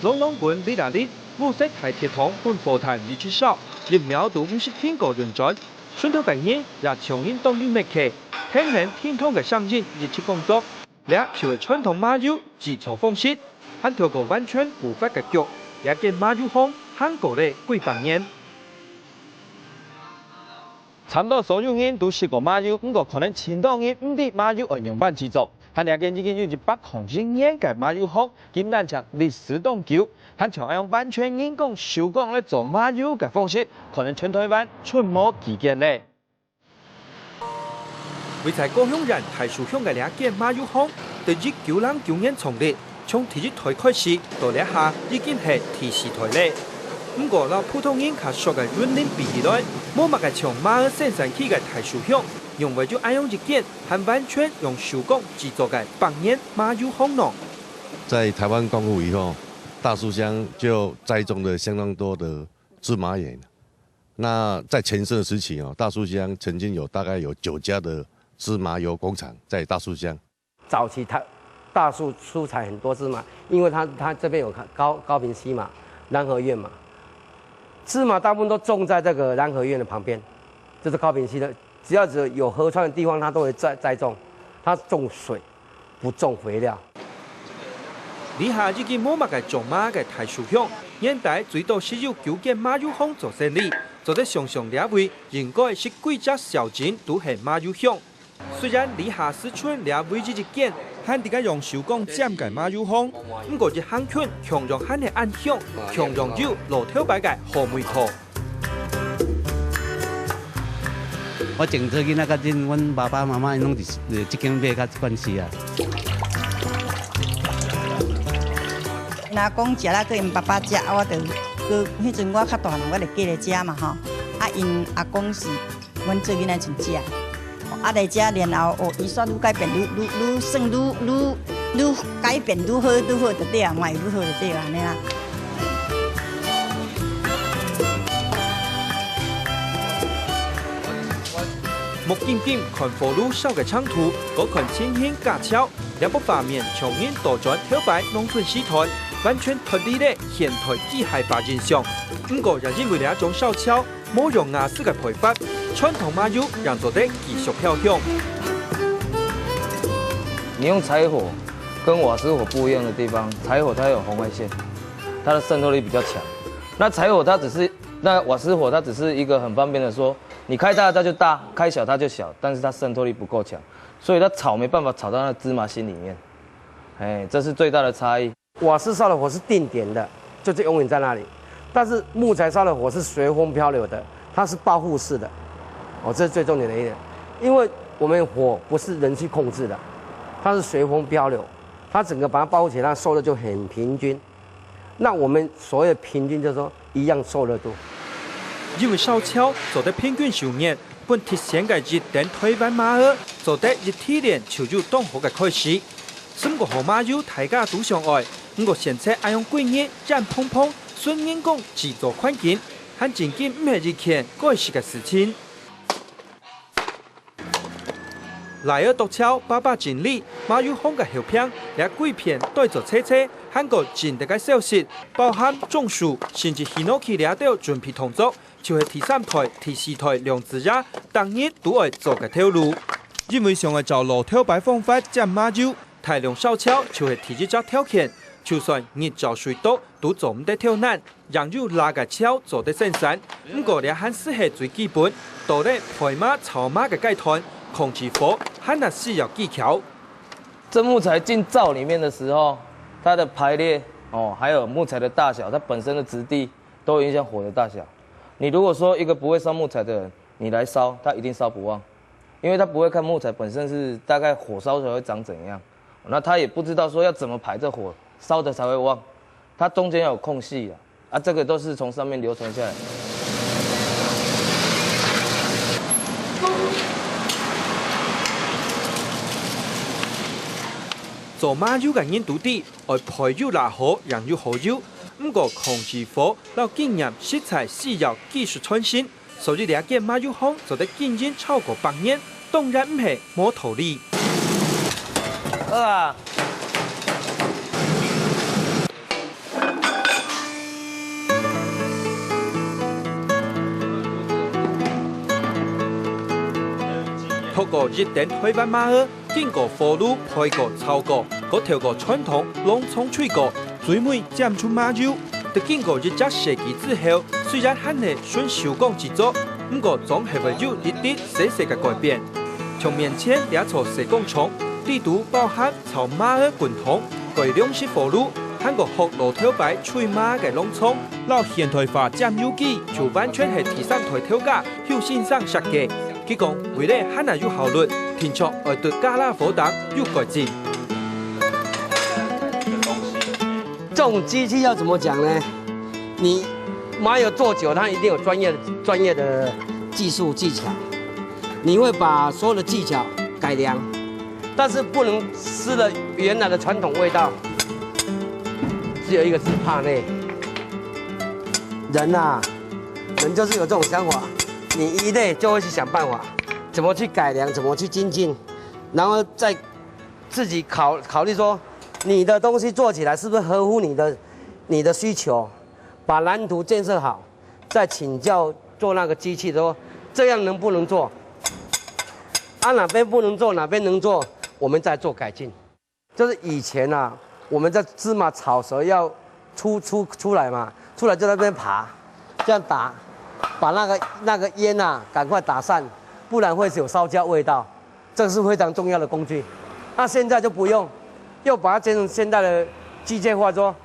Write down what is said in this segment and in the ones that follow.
龙龙滚里哪里，五色台铁桶混火炭力气少，疫苗都不是天国运转。顺头白烟也重新动用灭客，天然天通嘅上进热切工作，俩就係傳統馬友自創方式，喺條個完全無法嘅腳，也見馬友行韓國嘅幾百年。差唔多所有人都試過馬友，不過可能前多人唔知馬友係用辦製作。喺兩間已經有100年嘅馬友行，竟然將歷史當久，喺長用完全人工手工嚟做馬友嘅方式，可能全台灣出沒幾件咧。為在高雄人大樹鄉嘅兩間馬友行，在1909年創立，從第一台開始到呢下已經係第4台咧。不過老普通人較熟嘅園林比起來，冇乜嘅從馬兒生產起嘅大樹鄉。用為就愛用一件，還完全用手工製作嘅100年馬友行呢。在台灣光復以後，大樹鄉就栽種了相當多的芝麻園。那在前盛時期大樹鄉曾經大概有9家的芝麻油工廠在大樹鄉。早期大樹出產很多芝麻，因為它這邊有高屏溪嘛，南河苑嘛，芝麻大部分都種在這個南河苑的旁邊，就是高屏溪的。只要有河川的地方，它都會栽種。它種水，不種肥料。以下已經冇乜嘅種馬嘅大樹鄉，現代最多是有9間馬友行做生意，做得上上兩位應該是幾隻小鎮都係馬友鄉。雖然以下市村兩位一間，喺啲嘅用手工剪嘅馬友行，不過啲鄉村強用喺嘅暗鄉，強用有路頭擺嘅河梅殼。我種做囡仔較陣，阮爸爸媽媽攏是這間買較關係啊。若講食啦，佮因爸爸食，我就佮迄陣我較大漢，我就繼來食嘛吼。啊，因阿公是阮做囡仔親食，啊來食然後伊煞愈改變愈算愈改變愈好就對啊，嘛愈好就對啊，安尼啦。目見看火爐燒嘅長途，嗰群輕輕架橋，兩部畫面重現倒轉跳擺農村時代，完全脫離咧現代機械化現象。不過也因為兩種燒橋冇用瓦斯嘅配法，傳統馬友讓做得繼續飄香。你用柴火跟瓦斯火不一樣的地方，柴火它有紅外線，它的滲透力比較強。那柴火那瓦斯火它只是一個很方便的說。你開大它就大，開小它就小，但是它滲透力不夠強，所以它炒沒辦法炒到那芝麻心裡面，哎，這是最大的差異。瓦斯燒的火是定點的，就是永遠在那裡，但是木材燒的火是隨風漂流的，它是報復式的，這是最重點的一點，因為我們火不是人去控制的，它是隨風漂流，它整個把它包起來，它受熱就很平均。那我們所謂平均就是說一樣受熱度。因為燒橋做得平均壽命，本鐵線嘅熱電台灣馬兒做得一體連潮州東河嘅開始。什個河馬友大家都相愛，不過現在愛用幾年人碰碰，順人工製作環境，很正經唔係一件該事嘅事情。來爾獨橋爸爸經理，馬友行嘅後片也幾片對做車車，韓國真嘅消息，包含種樹，甚至希諾起了到準備動作。就係第3台、第4台兩支也當日都會做嘅條路，因為想係照路頭擺方法剪馬友，大量燒橋就係第一隻條件，就算日照水多都做唔得挑難，讓有拉嘅橋做得生產。不過呢還是係最基本，到咧排馬、炒馬嘅階段，控制火還係需要技巧。這木材進灶裡面的時候，它的排列還有木材的大小，它本身的質地都影響火的大小。你如果說一個不會燒木材的人，你來燒，他一定燒不旺，因為他不會看木材本身是大概火燒出來會長怎樣，那他也不知道說要怎麼排這火燒的才會旺，它中間要有空隙啊，這個都是從上面流傳下來。做馬友嘅人都知，愛培育拉火，讓有好友。不過控制火，老經驗食材需要技術創新，所以兩間馬友行做得經驗超過100年，當然唔係冇道理。透过日电推翻马儿，经过火炉开过炒过，佮透过传统弄葱脆过，最尾蘸出马油。在经过日则设计之后，虽然还是纯手工制作，不过总系会有一啲细细嘅改变。从面前掠出手工葱，地图包含炒马儿滚筒，改两式火炉。韩国學爐頭牌脆馬嘅農葱，攞現代化醬油機就完全係提升台調價，又欣賞設計。佢講為了慳下有效率，填出愛對加辣火檔有改進。这种机器要怎么讲呢？你麻油做久，它一定有专业的技术技巧，你会把所有的技巧改良，但是不能失了原来的传统味道。只有一个字，怕累。人啊，人就是有这种想法，你一累就会去想办法，怎么去改良，怎么去精进，然后再自己考虑说，你的东西做起来是不是合乎你的需求，把蓝图建设好，再请教做那个机器说这样能不能做，哪边不能做，哪边能做，我们再做改进。就是以前啊。我们在芝麻炒熟要出来嘛，出来就在那边爬，这样打，把那个烟啊赶快打散，不然会有烧焦味道。这是非常重要的工具。那现在就不用，又把它变成现在的机械化，说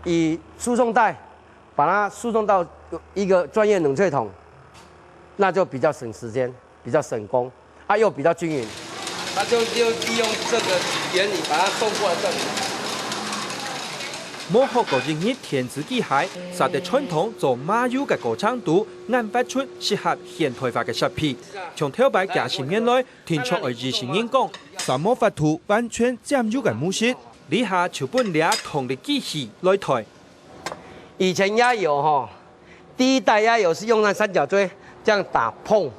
以输送带把它输送到一个专业冷却桶，那就比较省时间，比较省工，又比较均匀。那就利用这个原理把它送过来这里。摩學個熱熱填字機械，實在傳統做馬油嘅過程度，研發出適合現代化嘅設備。從頭擺駕駛面內填出而自行演講，什麼法圖完全佔有嘅模式，以下就本倆同的機器來抬。以前壓油哈，第一代壓油是用那三角锥這樣打碰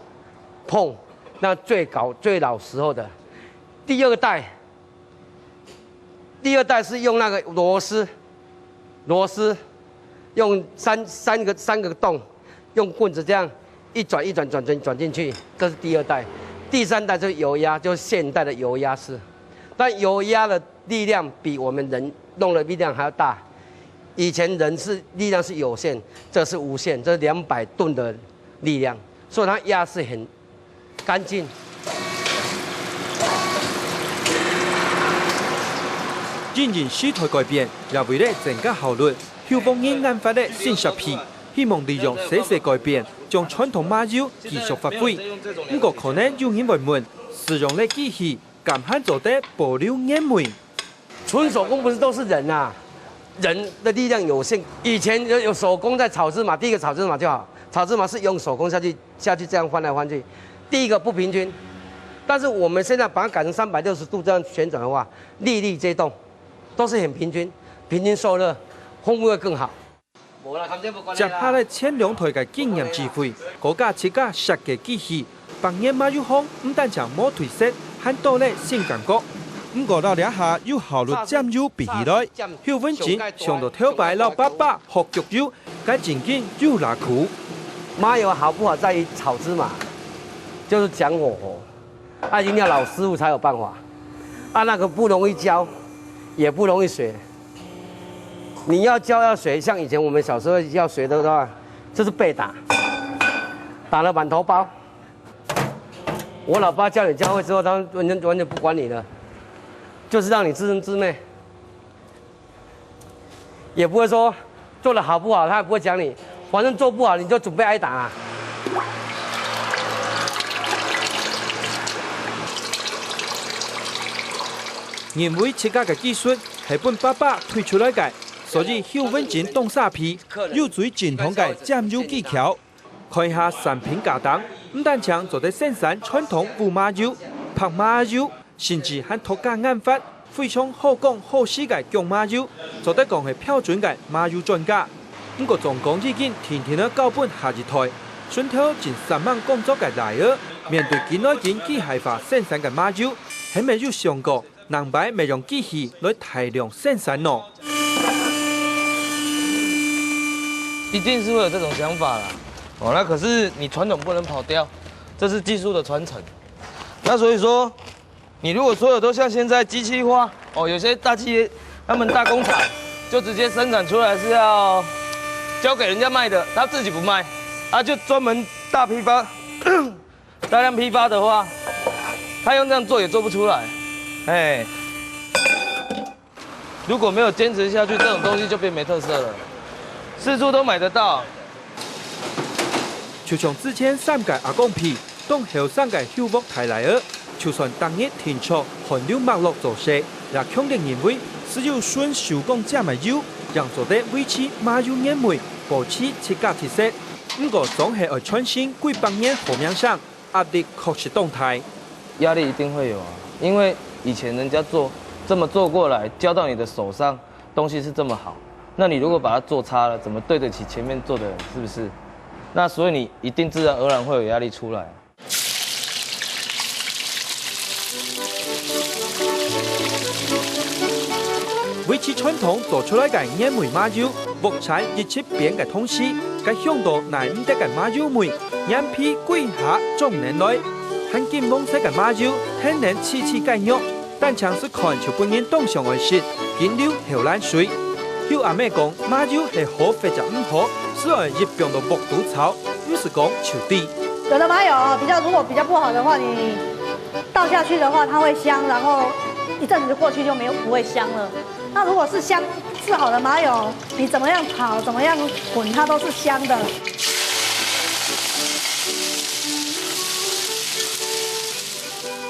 碰，那最老時候的。第二代是用那個螺絲用三個洞，用棍子這樣一轉轉進去，這是第二代。第三代就是油壓，就是現代的油壓式。但油壓的力量比我們人弄的力量還要大。以前人力量是有限，這是無限，這是200噸的力量，所以它壓是很乾淨。仍然時代改變，也為了增加效率，消防員研發的新設備，希望利用這些改變，將傳統馬油繼續發揮。不過可能有人會問，使用的機器敢還做得保留原味？純手工不是都是人啊，人的力量有限。以前有手工在炒芝麻，第一個炒芝麻就好，炒芝麻是用手工下去這樣翻來翻去，第一個不平均。但是我們現在把它改成360度這樣旋轉的話，粒粒皆動。都是很平均受熱，風味會更好。接下來前兩台嘅經驗智慧，嗰架設計設計機器，扮演馬油烘唔但將冇褪色，還多了新感覺。不過到兩下有效率佔優比起來，邱文靜上到頭擺老爸爸學腳油，該真緊又拉苦。麻油好不好在於炒芝麻，就是講火候，一定要老師傅才有辦法。那個不容易教。也不容易學，你要教要學，像以前我們小時候要學的話，就是被打，打了滿頭包。我老爸教你教會之後，他完全不管你了，就是讓你自生自滅，也不會說做得好不好，他也不會講你，反正做不好你就準備挨打啊。因為設計嘅技術係本爸爸推出來嘅，所以邱文靜動沙皮，有最正統嘅醬油技巧。看下產品架檔，唔但將做得生產傳統烏麻油、白麻油，甚至還獨家研發非常好講好試嘅薑麻油，做得講係標準嘅麻油專家。不過總共已經天天嘅交本下一台，順頭近3萬工作嘅來兒，面對幾耐件機械化生產嘅麻油，係咪有想過？難擺未用機器來大量生產咯，一定是會有這種想法啦。那可是你傳統不能跑掉，這是技術的傳承。那所以说，你如果所有都像现在机器化，哦，有些大企业他们大工厂就直接生产出来是要交给人家卖的，他自己不卖，他就专门大批发、大量批发的话，他用这样做也做不出来，哎。如果没有坚持下去，这种东西就变没特色了。四处都买得到。就像之前3屆阿公皮，當後3屆休木提來兒，就算當日停出韓流脈絡做事，也強烈認為只有順手工這麼優，讓做得維持馬油煙味，保持設價特色。不過總係要創新幾百年後面上，壓力確實動態。壓力一定會有啊，因為以前人家這麼做過來，交到你的手上，東西是這麼好，那你如果把它做差了，怎麼對得起前面做的人，是不是？那所以你一定自然而然會有壓力出來。維持傳統做出來嘅煙梅馬油，目前熱切變嘅同時，該向度乃唔得嘅馬油梅，煙皮貴下總年來，很見黃色嘅馬油，天然次介入。但像是看就本人動上來時，見了後爛水。有阿妹講馬油係好或者唔好，是而一邊的木毒草，於是講求地。有的麻油如果比較不好的話，你倒下去的話，它會香，然後一陣子過去就不會香了。那如果是好的麻油，你怎麼樣炒，怎麼樣滾，它都是香的。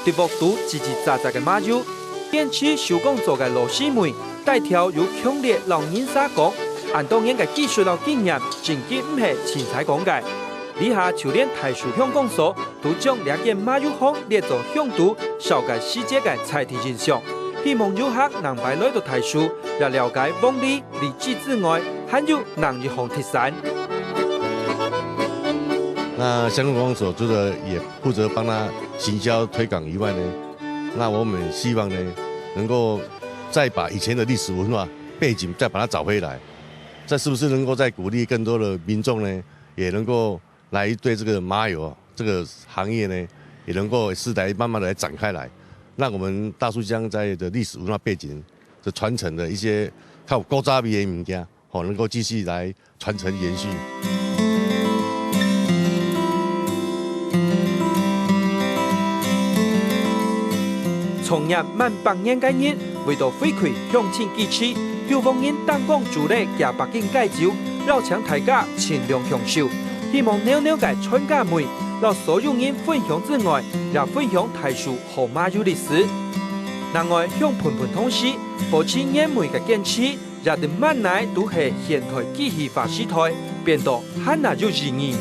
啲木毒吱吱喳喳嘅馬油，電器手工做嘅螺絲梅，帶條有強烈老人沙講，按當年嘅技術同經驗，真嘅唔係錢財講嘅。以下就連台塑香港所都將兩件馬油行列作向度少嘅世界嘅財體現象，希望遊客能擺來到台塑，來了解王利離機之外，還有南日紅特產。那香港观光所除了也负责帮他行销推广以外呢，那我们希望呢，能够再把以前的历史文化背景再把它找回来，这是不是能够再鼓励更多的民众呢，也能够来对这个麻油这个行业呢，也能够是来慢慢的来展开来，让我们大树乡在的历史文化背景的传承的一些靠古早味的物件，能够继续来传承延续。創業滿100年嘅日，為到回饋鄉親支持，有望因當港主力加北京介紹，繞牆大家前量享受。希望鳥鳥嘅春假梅，讓所有人分享之外，也分享台塑和馬油歷史。另外，向盤盤同時，保持煙梅嘅堅持，也對萬奶都係現代機器化時代，變到很難有意義。